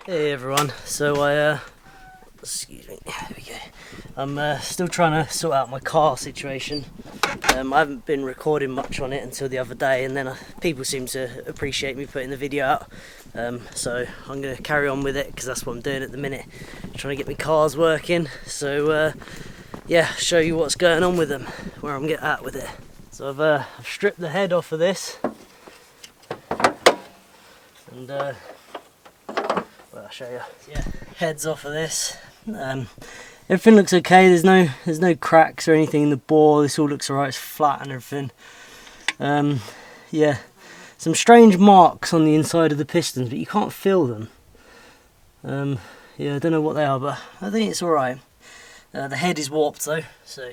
Hey everyone, so excuse me, there we go. I'm still trying to sort out my car situation. I haven't been recording much on it until the other day, and then people seem to appreciate me putting the video out. So I'm going to carry on with it because that's what I'm doing at the minute, trying to get my cars working. So yeah, show you what's going on with them, where I'm getting at with it. So I've stripped the head off of this, and well, I'll show you. Yeah, heads off of this. Everything looks okay. There's no cracks or anything in the bore. This all looks alright. It's flat and everything. Yeah, some strange marks on the inside of the pistons, but you can't feel them. Yeah, I don't know what they are, but I think it's alright. The head is warped though, so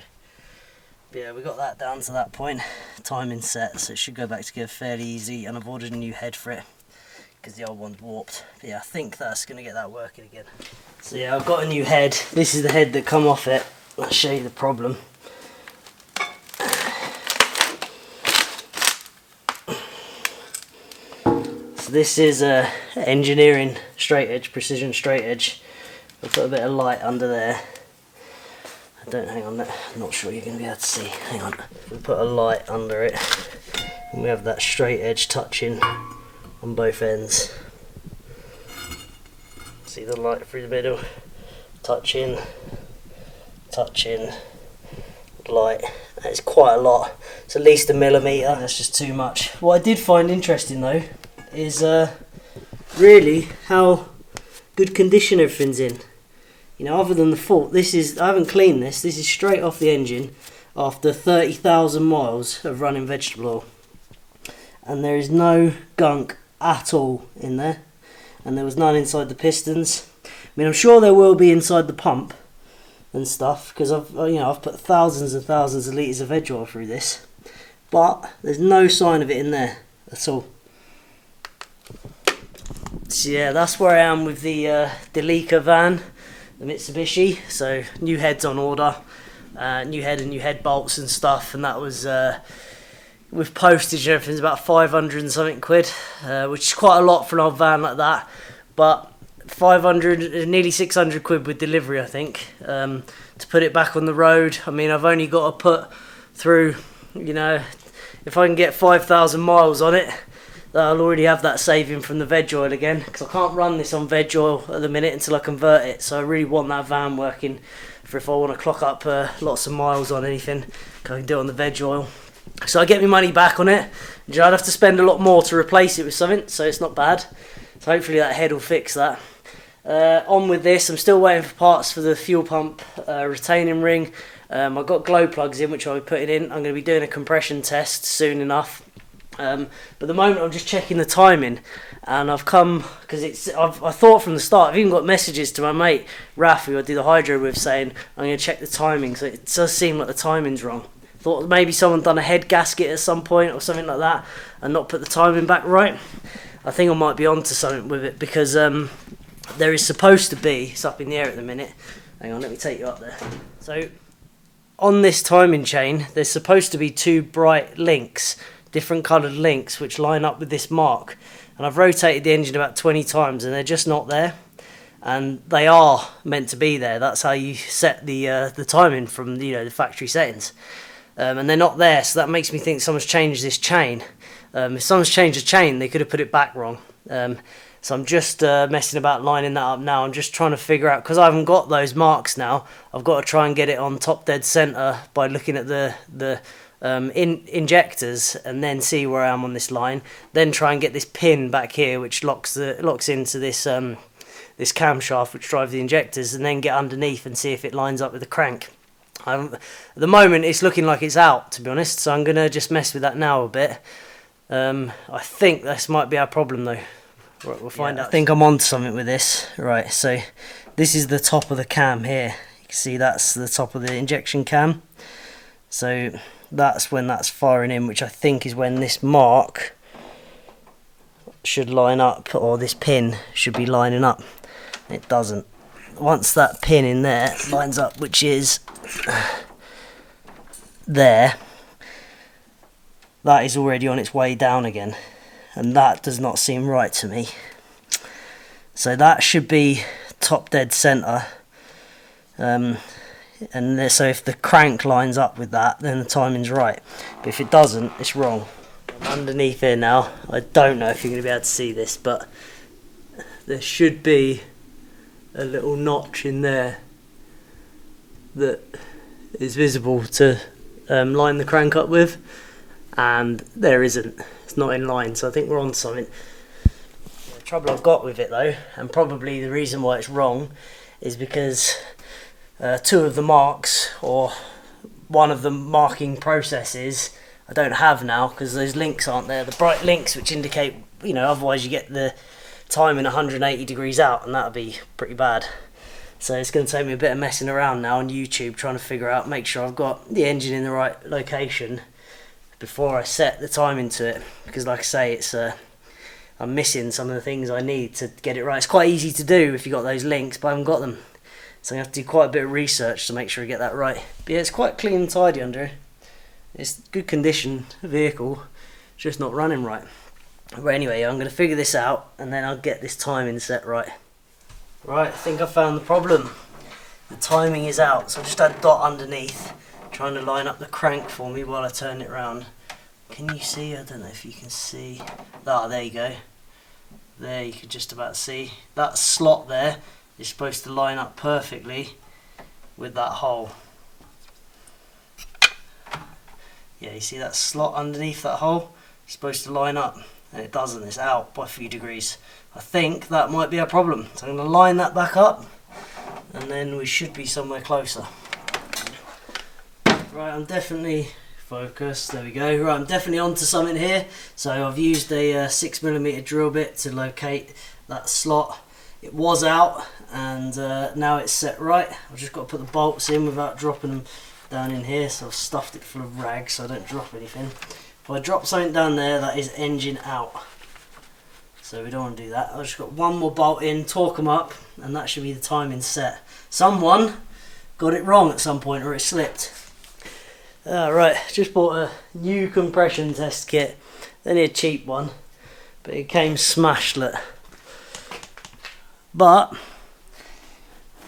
yeah, we got that down to that point. Timing set, so it should go back together fairly easy, and I've ordered a new head for it because the old one's warped. But yeah, I think that's going to get that working again. So yeah, I've got a new head. This is the head that come off it. I'll show you the problem. So this is a engineering straight edge, precision straight edge. I'll put a bit of light under there. Hang on, I'm not sure you're going to be able to see. Hang on. We'll put a light under it, and we have that straight edge touching on both ends. See the light through the middle, touching, light. It's quite a lot. It's at least a millimetre. That's just too much. What I did find interesting though is really how good condition everything's in. You know, other than the fault, I haven't cleaned this. This is straight off the engine after 30,000 miles of running vegetable oil, and there is no gunk at all in there, and there was none inside the pistons. I mean, I'm sure there will be inside the pump and stuff, because I've put thousands and thousands of litres of veg oil through this, but there's no sign of it in there at all. So yeah, that's where I am with the Delica van, the Mitsubishi. So new heads on order, new head and new head bolts and stuff, and that was with postage and everything's about 500 and something quid, which is quite a lot for an old van like that, but 500, nearly 600 quid with delivery, I think, to put it back on the road. I mean, I've only got to put through, you know, if I can get 5,000 miles on it, I'll already have that saving from the veg oil again, because I can't run this on veg oil at the minute until I convert it. So I really want that van working for if I want to clock up lots of miles on anything, I can do it on the veg oil. So I get my money back on it. I'd have to spend a lot more to replace it with something, so it's not bad. So hopefully that head will fix that. On with this, I'm still waiting for parts for the fuel pump retaining ring. I've got glow plugs in, which I'll be putting in. I'm going to be doing a compression test soon enough. But at the moment I'm just checking the timing, and I've come, because I thought from the start, I've even got messages to my mate Raf, who I do the hydro with, saying I'm going to check the timing, so it does seem like the timing's wrong. Thought maybe someone done a head gasket at some point or something like that and not put the timing back right. I think I might be onto something with it, because there is supposed to be, it's up in the air at the minute. Hang on, let me take you up there. So on this timing chain, there's supposed to be two bright links, different coloured links, which line up with this mark. And I've rotated the engine about 20 times and they're just not there. And they are meant to be there. That's how you set the timing from the factory settings. And they're not there, so that makes me think someone's changed this chain. If someone's changed the chain, they could have put it back wrong. So I'm just messing about lining that up now. I'm just trying to figure out, because I haven't got those marks now, I've got to try and get it on top dead centre by looking at the injectors, and then see where I am on this line. Then try and get this pin back here, which locks into this this camshaft, which drives the injectors, and then get underneath and see if it lines up with the crank. At the moment it's looking like it's out, to be honest, so I'm going to just mess with that now a bit. I think this might be our problem though. Right, we'll find out. I think I'm onto something with this. Right, so this is the top of the cam here. You can see that's the top of the injection cam. So that's when that's firing in, which I think is when this mark should line up, or this pin should be lining up. It doesn't. Once that pin in there lines up, which is there, that is already on its way down again, and that does not seem right to me. So that should be top dead centre. And so if the crank lines up with that, then the timing's right. But if it doesn't, it's wrong. I'm underneath here now. I don't know if you're going to be able to see this, but there should be a little notch in there that is visible to line the crank up with, and there isn't. It's not in line, so I think we're on something. The trouble I've got with it though, and probably the reason why it's wrong, is because two of the marks, or one of the marking processes, I don't have now because those links aren't there. The bright links which indicate, you know, otherwise you get the timing 180 degrees out, and that would be pretty bad. So it's going to take me a bit of messing around now on YouTube, trying to figure out, make sure I've got the engine in the right location before I set the timing to it. Because like I say, it's I'm missing some of the things I need to get it right. It's quite easy to do if you've got those links, but I haven't got them. So I have to do quite a bit of research to make sure I get that right. But yeah, it's quite clean and tidy under here. It's good condition vehicle, just not running right. But anyway, I'm going to figure this out and then I'll get this timing set right. Right, I think I found the problem. The timing is out, so I just had a dot underneath, trying to line up the crank for me while I turn it round. Can you see? I don't know if you can see. Ah, there you go. There you could just about see. That slot there is supposed to line up perfectly with that hole. Yeah, you see that slot underneath that hole? It's supposed to line up, and it doesn't. It's out by a few degrees. I think that might be a problem. So I'm going to line that back up, and then we should be somewhere closer. Right, I'm definitely focused. There we go. Right, I'm definitely onto something here. So I've used a 6mm drill bit to locate that slot. It was out, and now it's set right. I've just got to put the bolts in without dropping them down in here. So I've stuffed it full of rags so I don't drop anything. If I drop something down there, that is engine out. So we don't want to do that. I've just got one more bolt in, torque them up, and that should be the timing set. Someone got it wrong at some point, or it slipped. Right, just bought a new compression test kit. Only a cheap one, but it came smashed. Look. But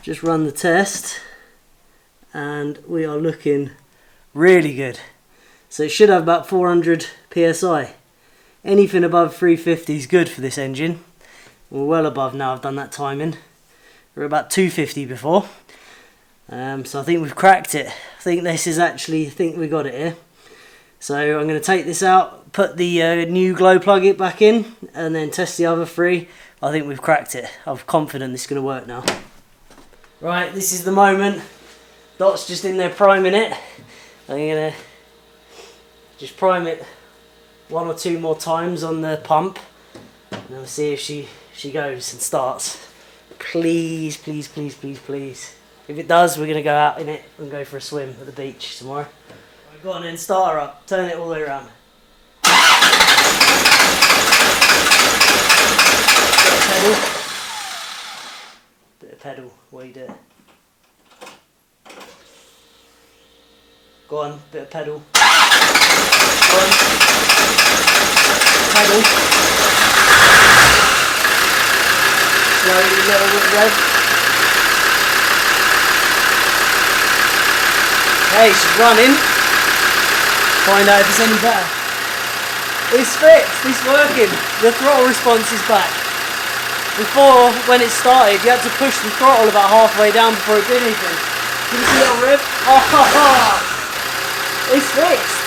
just run the test, and we are looking really good. So it should have about 400 psi. Anything above 350 is good for this engine. We're well above now. I've done that timing. We're about 250 before. So I think we've cracked it. I think this is actually, I think we got it here. So I'm going to take this out, put the new glow plug it back in, and then test the other three. I think we've cracked it. I'm confident this is going to work now. Right, this is the moment. Dot's just in there priming it. I'm going to just prime it one or two more times on the pump, and we'll see if she goes and starts. Please, please, please, please, please. If it does, we're going to go out in it and go for a swim at the beach tomorrow. Right, go on then, start her up. Turn it all the way around. Bit of pedal while you do it. Go on, bit of pedal. Go on. Pedal. Slowly, little bit of rev. Hey, she's running. Find out if it's any better. It's fixed, it's working. The throttle response is back. Before, when it started, you had to push the throttle about halfway down before it did anything. Can you see that rev? Oh, it's fixed.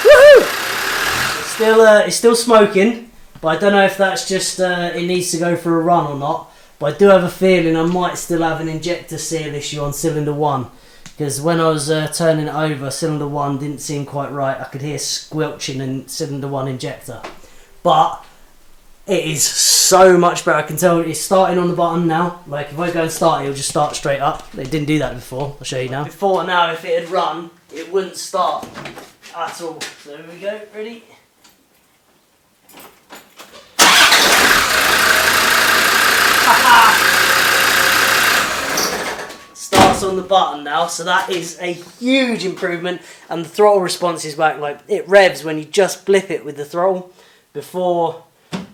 Woohoo! It's still smoking, but I don't know if that's just it needs to go for a run or not. But I do have a feeling I might still have an injector seal issue on cylinder 1. Because when I was turning it over, cylinder 1 didn't seem quite right. I could hear squelching in cylinder 1 injector. But it is so much better. I can tell it's starting on the bottom now. Like if I go and start it, it'll just start straight up. They didn't do that before. I'll show you now. Before now, if it had run, it wouldn't start at all. So here we go. Ready? Starts on the button now, so that is a huge improvement, and the throttle response is back. Like it revs when you just blip it with the throttle. Before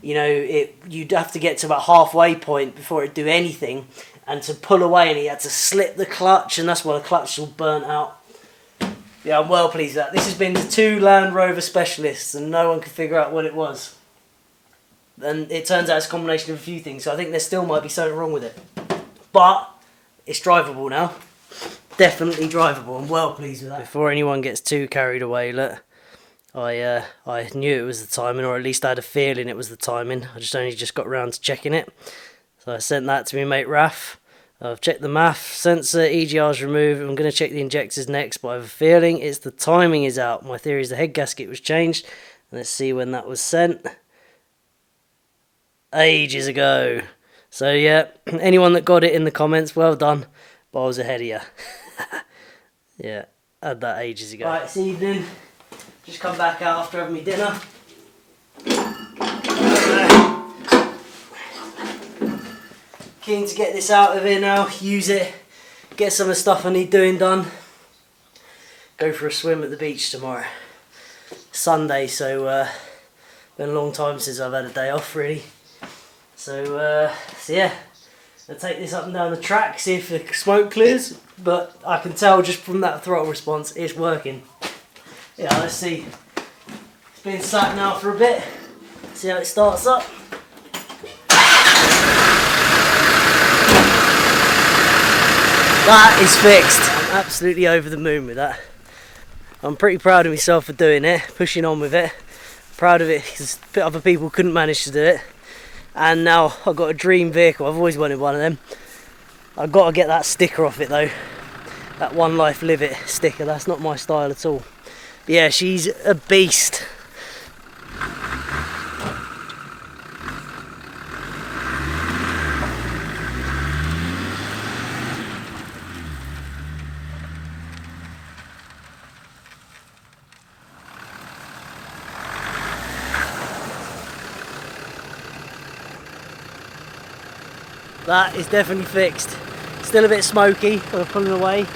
you know, you'd have to get to about halfway point before it'd do anything, and to pull away, and he had to slip the clutch, and that's why the clutch is all burnt out. Yeah, I'm well pleased with that. This has been to 2 Land Rover specialists, and no one could figure out what it was. And it turns out it's a combination of a few things, so I think there still might be something wrong with it. But it's drivable now. Definitely drivable. I'm well pleased with that. Before anyone gets too carried away, look, I knew it was the timing, or at least I had a feeling it was the timing. I only just got around to checking it. So I sent that to my mate Raf. I've checked the MAF sensor, EGR's removed. I'm going to check the injectors next, but I have a feeling it's the timing is out. My theory is the head gasket was changed. Let's see when that was sent. Ages ago. So yeah, anyone that got it in the comments, well done. But I was ahead of you. Yeah, I had that ages ago. Right, this evening, just come back out after having my dinner. Keen to get this out of here now, use it, get some of the stuff I need doing done. Go for a swim at the beach tomorrow. Sunday, so been a long time since I've had a day off really. So yeah, I'll take this up and down the track, see if the smoke clears, but I can tell just from that throttle response it's working. Yeah, let's see. It's been sat now for a bit, see how it starts up. That is fixed. I'm absolutely over the moon with that. I'm pretty proud of myself for doing it, pushing on with it. Proud of it because other people couldn't manage to do it. And now I've got a dream vehicle. I've always wanted one of them. I've got to get that sticker off it though. That One Life Live It sticker. That's not my style at all. But yeah, she's a beast. That is definitely fixed. Still a bit smoky when pulling away,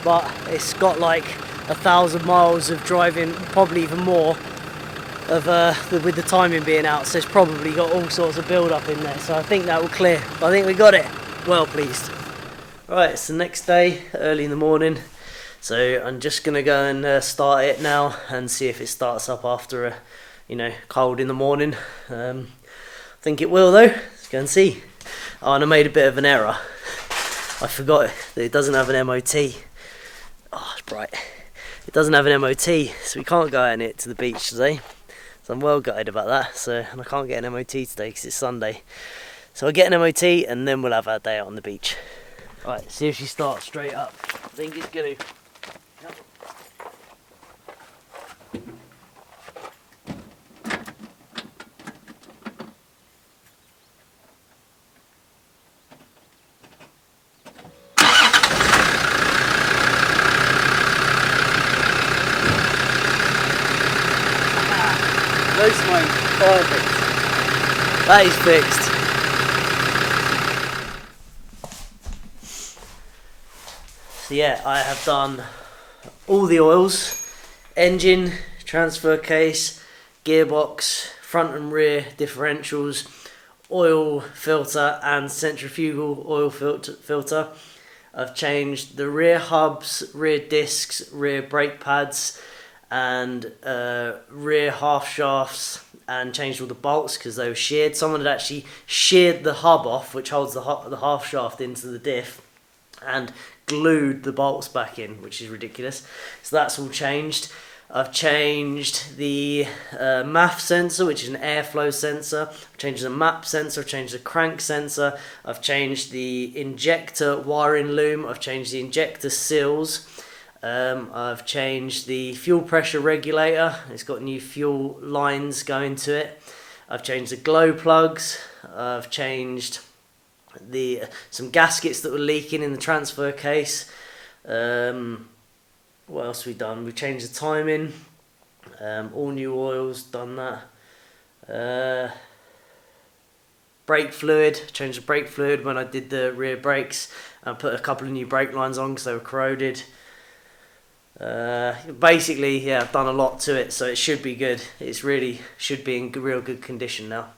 but it's got like 1,000 miles of driving, probably even more, of with the timing being out, so it's probably got all sorts of build up in there, so I think that will clear. I think we got it. Well pleased. Right, it's the next day, early in the morning, so I'm just going to go and start it now and see if it starts up after a, cold in the morning. I think it will though. Let's go and see. Oh, and I made a bit of an error. I forgot that it doesn't have an MOT. Oh, it's bright. It doesn't have an MOT, so we can't go out in it to the beach today. So I'm well gutted about that. And I can't get an MOT today because it's Sunday. So I'll get an MOT and then we'll have our day out on the beach. Right, see if she starts straight up. I think it's going to. No smoke, perfect. That is fixed. So yeah, I have done all the oils, engine, transfer case, gearbox, front and rear differentials, oil filter and centrifugal oil filter. I've changed the rear hubs, rear discs, rear brake pads and rear half shafts, and changed all the bolts because they were sheared. Someone had actually sheared the hub off, which holds the half shaft into the diff, and glued the bolts back in, which is ridiculous. So that's all changed. I've changed the MAF sensor, which is an airflow sensor. I've changed the map sensor. I've changed the crank sensor. I've changed the injector wiring loom. I've changed the injector seals. I've changed the fuel pressure regulator. It's got new fuel lines going to it. I've changed the glow plugs. I've changed some gaskets that were leaking in the transfer case. What else have we done? We've changed the timing. All new oils, done that. Brake fluid, changed the brake fluid when I did the rear brakes, and put a couple of new brake lines on because they were corroded. Basically, yeah, I've done a lot to it, so it should be good. It's really should be in real good condition now.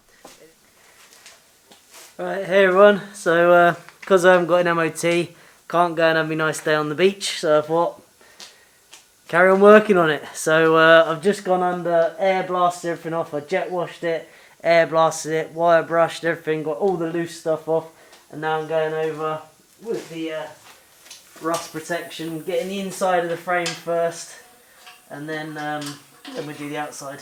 Right, hey everyone, so because I haven't got an MOT, can't go and have me nice day on the beach, so I thought, carry on working on it. So I've just gone under, air blasted everything off, I jet washed it, air blasted it, wire brushed everything, got all the loose stuff off, and now I'm going over with the rust protection, getting the inside of the frame first, and then we do the outside.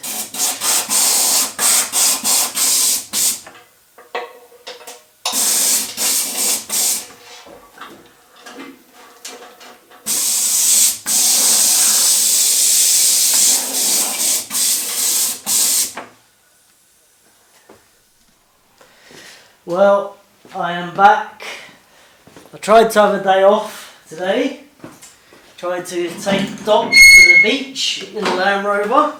Well, I am back. I tried to have a day off today. Tried to take Doc to the beach in the Land Rover.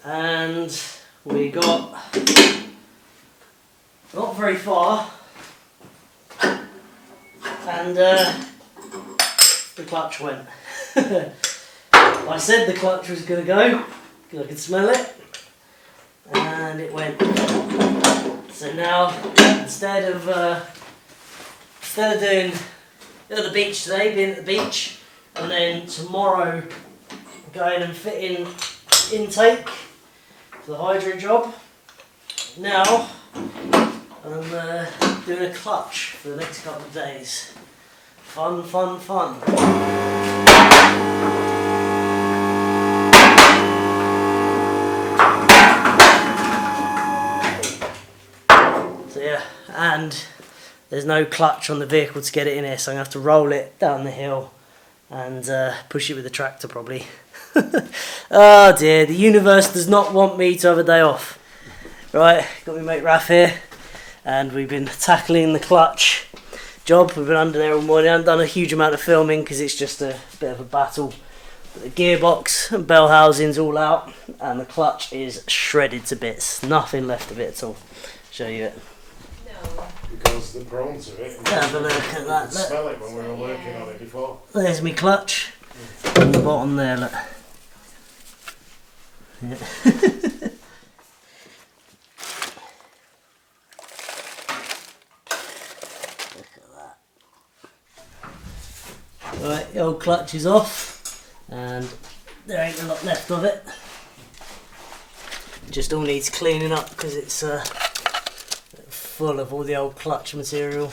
And we got not very far. And the clutch went. I said the clutch was going to go, because I could smell it. And it went. So now, instead of doing at the beach today, being at the beach, and then tomorrow going and fitting intake for the hydro job, now I'm doing a clutch for the next couple of days. Fun, fun, fun. So yeah, and there's no clutch on the vehicle to get it in here, so I'm going to have to roll it down the hill and push it with the tractor probably. Oh dear, the universe does not want me to have a day off. Right, got my mate Raph here, and we've been tackling the clutch job. We've been under there all morning. I haven't done a huge amount of filming because it's just a bit of a battle. But the gearbox and bell housing's all out, and the clutch is shredded to bits. Nothing left of it at all. Show you it. Because the prawns of it. Have a look at that. Look. Smell it when we were working on it before. There's my clutch. On the bottom there, look. Yeah. Look at that. Right, the old clutch is off, and there ain't a lot left of it. Just all needs cleaning up because it's full of all the old clutch material.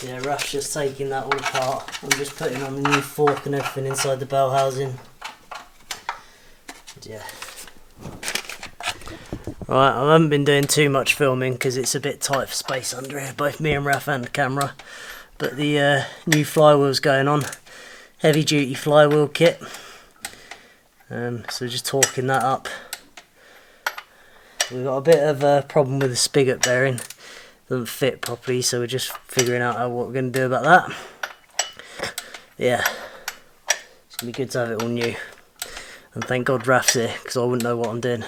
Yeah, Ruff's just taking that all apart. I'm just putting on the new fork and everything inside the bell housing. Yeah. Right, I haven't been doing too much filming because it's a bit tight for space under here, both me and Raff and the camera. But the new flywheel's going on. Heavy duty flywheel kit. So just torquing that up. We've got a bit of a problem with the spigot bearing. Doesn't fit properly, so we're just figuring out what we're going to do about that. Yeah, it's going to be good to have it all new. And thank God Raff's here, because I wouldn't know what I'm doing.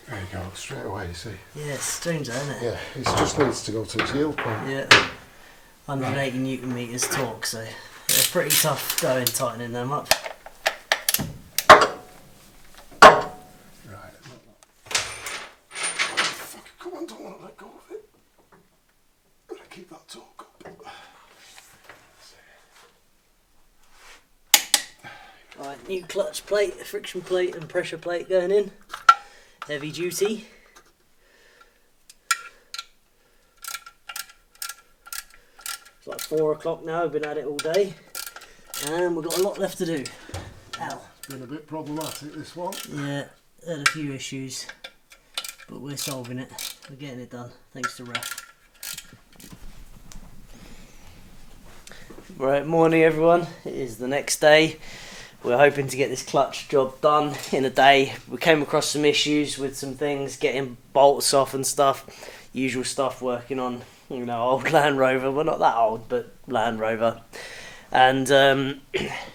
There you go, straight away, you see. Yeah, it's strange though, isn't it? Yeah, it just needs to go to its yield point. Yeah, 180 Newton meters torque, so they're pretty tough going, tightening them up. Right, new clutch plate, friction plate and pressure plate going in. Heavy duty. It's like 4 o'clock now, we've been at it all day. And we've got a lot left to do. Ow. It's been a bit problematic, this one. Yeah, had a few issues. But we're solving it. We're getting it done, thanks to Raph. Right, morning everyone. It is the next day. We're hoping to get this clutch job done in a day. We came across some issues with some things, getting bolts off and stuff. Usual stuff working on, you know, old Land Rover. Well, not that old, but Land Rover. And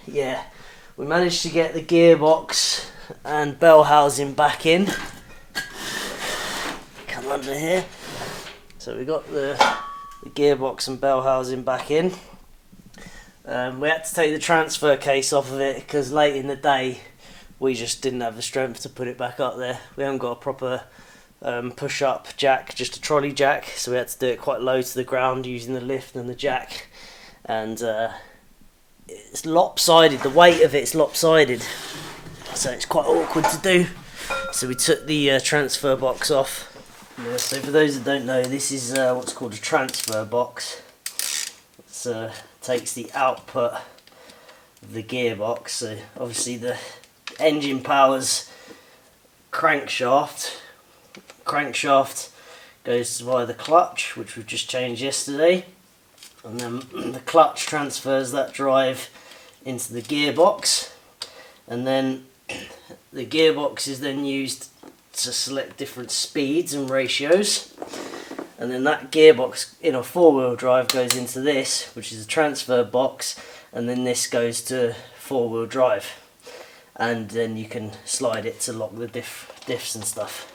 yeah, we managed to get the gearbox and bell housing back in. Come under here. So we got the gearbox and bell housing back in. We had to take the transfer case off of it because late in the day we just didn't have the strength to put it back up there. We haven't got a proper push-up jack, just a trolley jack, so we had to do it quite low to the ground using the lift and the jack, and it's lopsided. The weight of it's lopsided, so it's quite awkward to do. So we took the transfer box off. Yeah, so for those that don't know, this is what's called a transfer box. It takes the output of the gearbox. So obviously the engine powers crankshaft. Crankshaft goes via the clutch, which we've just changed yesterday, and then the clutch transfers that drive into the gearbox, and then the gearbox is then used to select different speeds and ratios, and then that gearbox in a four-wheel drive goes into this, which is a transfer box, and then this goes to four-wheel drive, and then you can slide it to lock the diffs and stuff,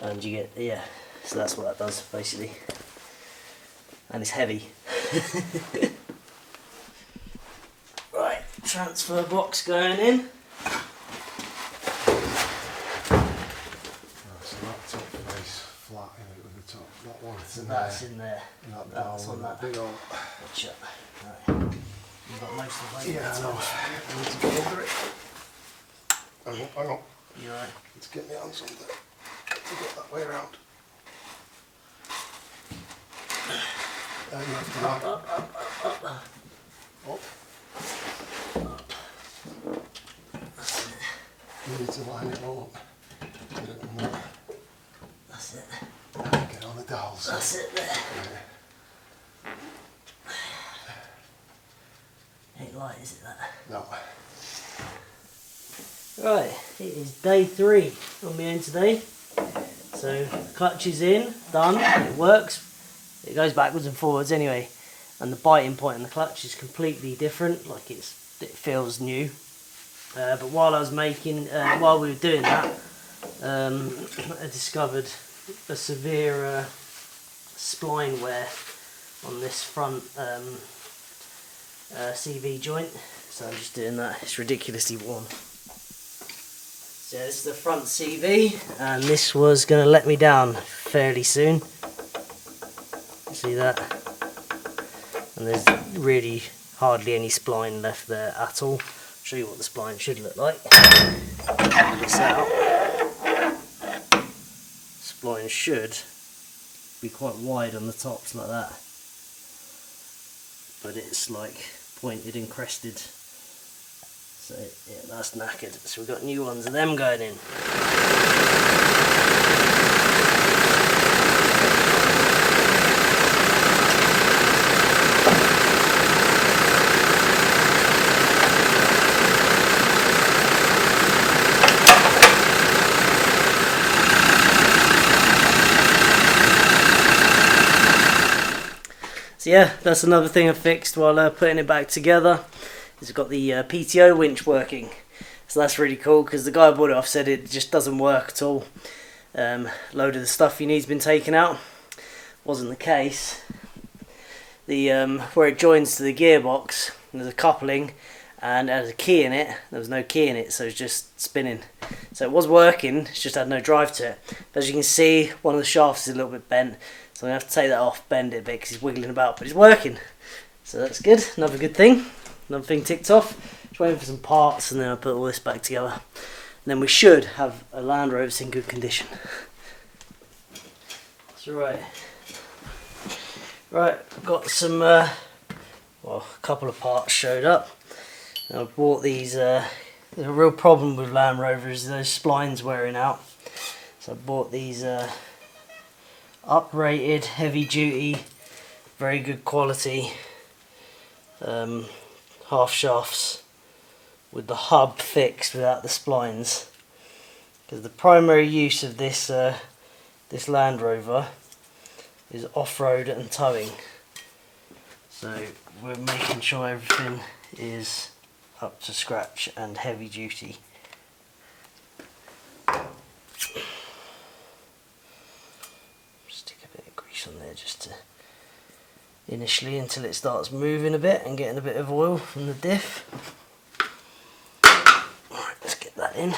and you get, yeah, so that's what that does basically, and it's heavy. Right, transfer box going in. Flat in it with the top. That one's in That's there. in there. And that That's down on with that that. big old. Gotcha. Right. You've got most of the weight. Yeah, I know. I need to get over it. Hang on. You're right. Let's get my hands on there. To get that way around. There you have to line. Up. You need to line it all up. Get it on there. That's it. Get on the dowels. That's it there. Yeah. Ain't light, is it that? No. Right, it is day 3 on my own today. So clutch is in, done, it works. It goes backwards and forwards anyway. And the biting point on the clutch is completely different, like it feels new. But while I was while we were doing that, I discovered a severe spline wear on this front CV joint, so I'm just doing that. It's ridiculously warm. So this is the front CV, and this was going to let me down fairly soon. See that? And there's really hardly any spline left there at all. I'll show you what the spline should look like. Pull this out. Spline should be quite wide on the tops like that, but it's like pointed and crested, so yeah, that's knackered. So we've got new ones of them going in. So yeah, that's another thing I fixed while putting it back together. It's got the Pto Winch working. So that's really cool, because the guy who bought it off said it just doesn't work at all. Load of the stuff he needs been taken out. Wasn't the case. The where it joins to the gearbox, there's a coupling, and it has a key in it. There was no key in it, so it's just spinning. So it was working, it's just had no drive to it. But as you can see, one of the shafts is a little bit bent. So I'm going to have to take that off, bend it a bit, because it's wiggling about, but it's working. So that's good, another good thing. Another thing ticked off. Just waiting for some parts, and then I'll put all this back together. And then we should have a Land Rover that's in good condition. That's right. Right, I've got some, well, a couple of parts showed up. I bought these, there's a real problem with Land Rovers, those splines wearing out. So I bought these uprated, heavy duty, very good quality half shafts with the hub fixed without the splines, because the primary use of this this Land Rover is off-road and towing, so we're making sure everything is up to scratch and heavy duty. Stick a bit of grease on there just to initially, until it starts moving a bit and getting a bit of oil from the diff. in.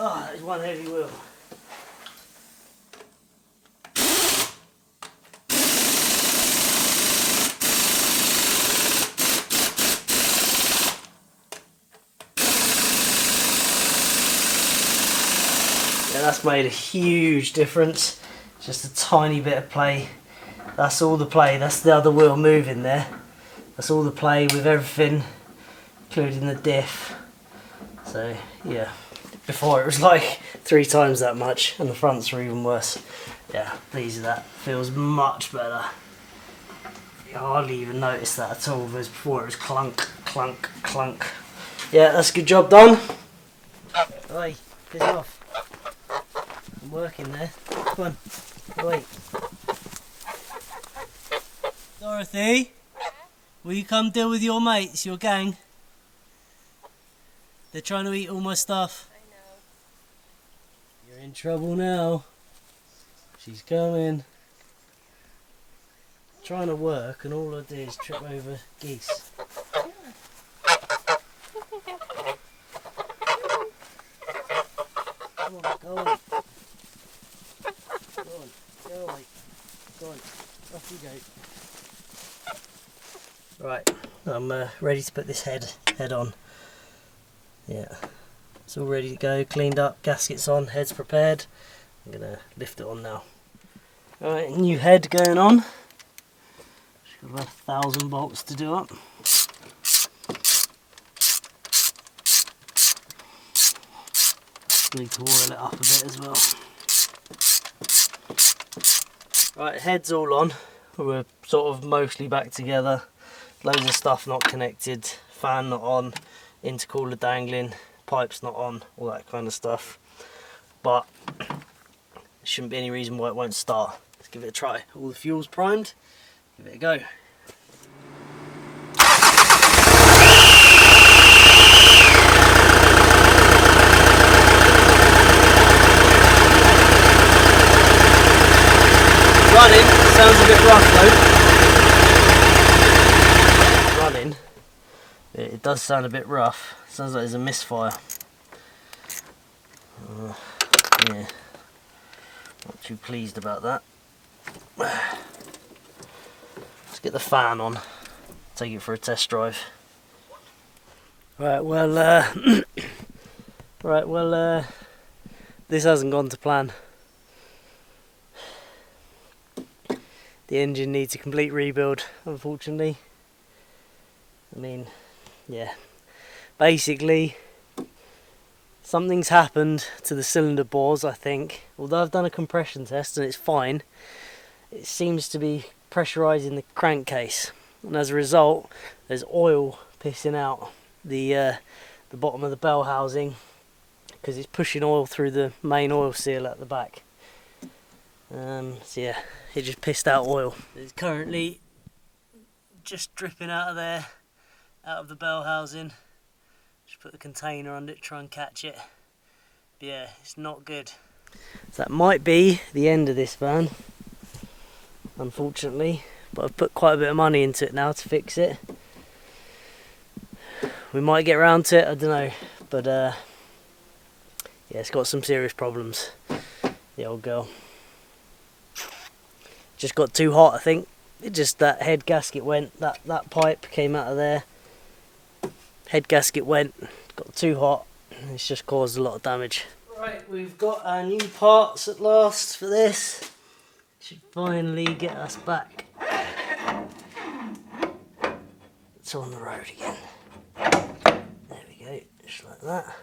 Oh, that is one heavy wheel. Yeah, that's made a huge difference. Just a tiny bit of play. That's all the play. That's the other wheel moving there. That's all the play with everything, including the diff. So yeah, before it was like 3 times that much, and the fronts are even worse. Yeah, pleased with that. Feels much better. You hardly even noticed that at all. Whereas before it was clunk, clunk, clunk. Yeah, that's a good job done. Oi, piss off. I'm working there. Come on. Wait. Dorothy, will you come deal with your mates, your gang? They're trying to eat all my stuff. I know. You're in trouble now. She's coming. Trying to work and all I do is trip over geese. Come on, go on. Go on, go away. Go on, off you go. Right, I'm ready to put this head on. Yeah, it's all ready to go, cleaned up, gaskets on, head's prepared. I'm gonna lift it on now. Alright, new head going on. Just got about 1,000 bolts to do up. Need to oil it up a bit as well. Right, head's all on. We're sort of mostly back together. Loads of stuff not connected, fan not on, intercooler dangling, pipes not on, all that kind of stuff. But there shouldn't be any reason why it won't start. Let's give it a try. All the fuel's primed, give it a go. Running, sounds a bit rough though. Running, it does sound a bit rough. Sounds like there's a misfire. Yeah, not too pleased about that. Let's get the fan on, take it for a test drive. Right, well, this hasn't gone to plan. The engine needs a complete rebuild, unfortunately. I mean, yeah, basically something's happened to the cylinder bores, I think. Although I've done a compression test and it's fine, it seems to be pressurising the crankcase, and as a result there's oil pissing out the bottom of the bell housing because it's pushing oil through the main oil seal at the back. So yeah, it just pissed out oil. It's currently just dripping out of there, out of the bell housing. Just put the container under it, try and catch it. But yeah, it's not good. So that might be the end of this van, unfortunately. But I've put quite a bit of money into it now to fix it. We might get around to it, I don't know. But yeah, it's got some serious problems, the old girl. Just got too hot, I think. It just, that head gasket went, that pipe came out of there. Head gasket went, got too hot, and it's just caused a lot of damage. Right, we've got our new parts at last for this. Should finally get us back. It's on the road again. There we go, just like that.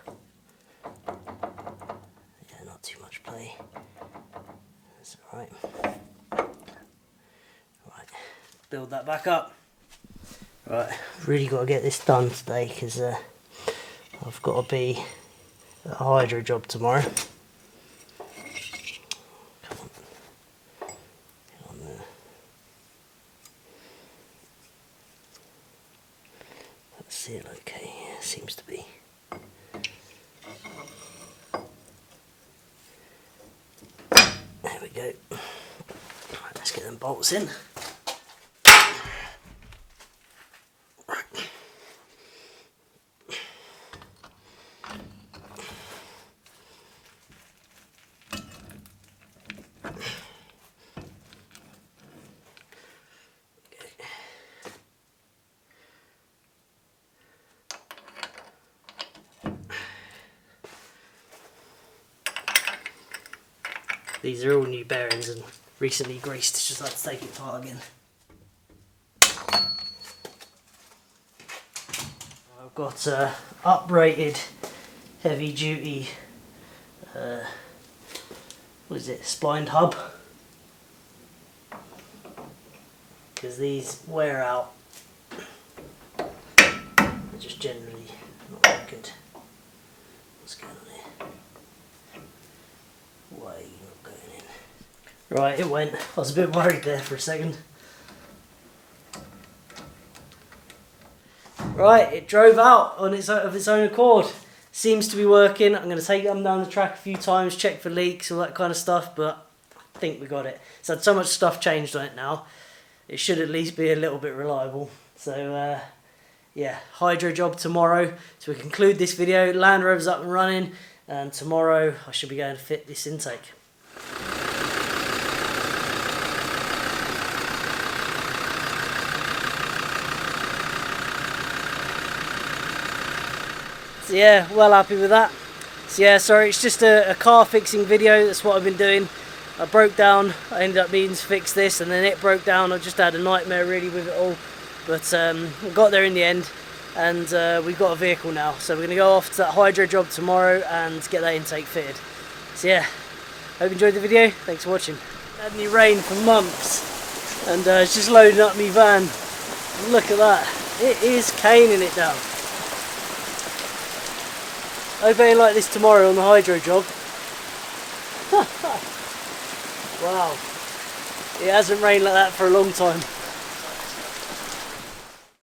Yeah, not too much play. That's alright. Right, build that back up. Right, really got to get this done today because I've got to be at a hydro job tomorrow. Come on. Get on there. Let's see it okay. Yeah, seems to be. There we go. Right, let's get them bolts in. These are all new bearings and recently greased, it's just like to take it apart again. I've got uprated heavy duty, what is it, splined hub. Because these wear out, they're just generally not very good. What's going on here? Why are you not going in? Right, it went. I was a bit worried there for a second. Right, it drove out on of its own accord. Seems to be working. I'm going to take them down the track a few times, check for leaks, all that kind of stuff, but I think we got it. It's had so much stuff changed on it now. It should at least be a little bit reliable. So, yeah, hydro job tomorrow. So we conclude this video. Land Rover's up and running. And tomorrow I should be going to fit this intake. So yeah, well happy with that. So yeah, sorry, it's just a car fixing video. That's what I've been doing. I broke down, I ended up needing to fix this, and then it broke down. I just had a nightmare really with it all. But we got there in the end. And we've got a vehicle now, so we're going to go off to that hydro job tomorrow and get that intake fitted. So yeah, hope you enjoyed the video. Thanks for watching. Had any rain for months, and it's just loading up my van. Look at that, it is caning it down. I hope it ain't like this tomorrow on the hydro job. Wow, it hasn't rained like that for a long time.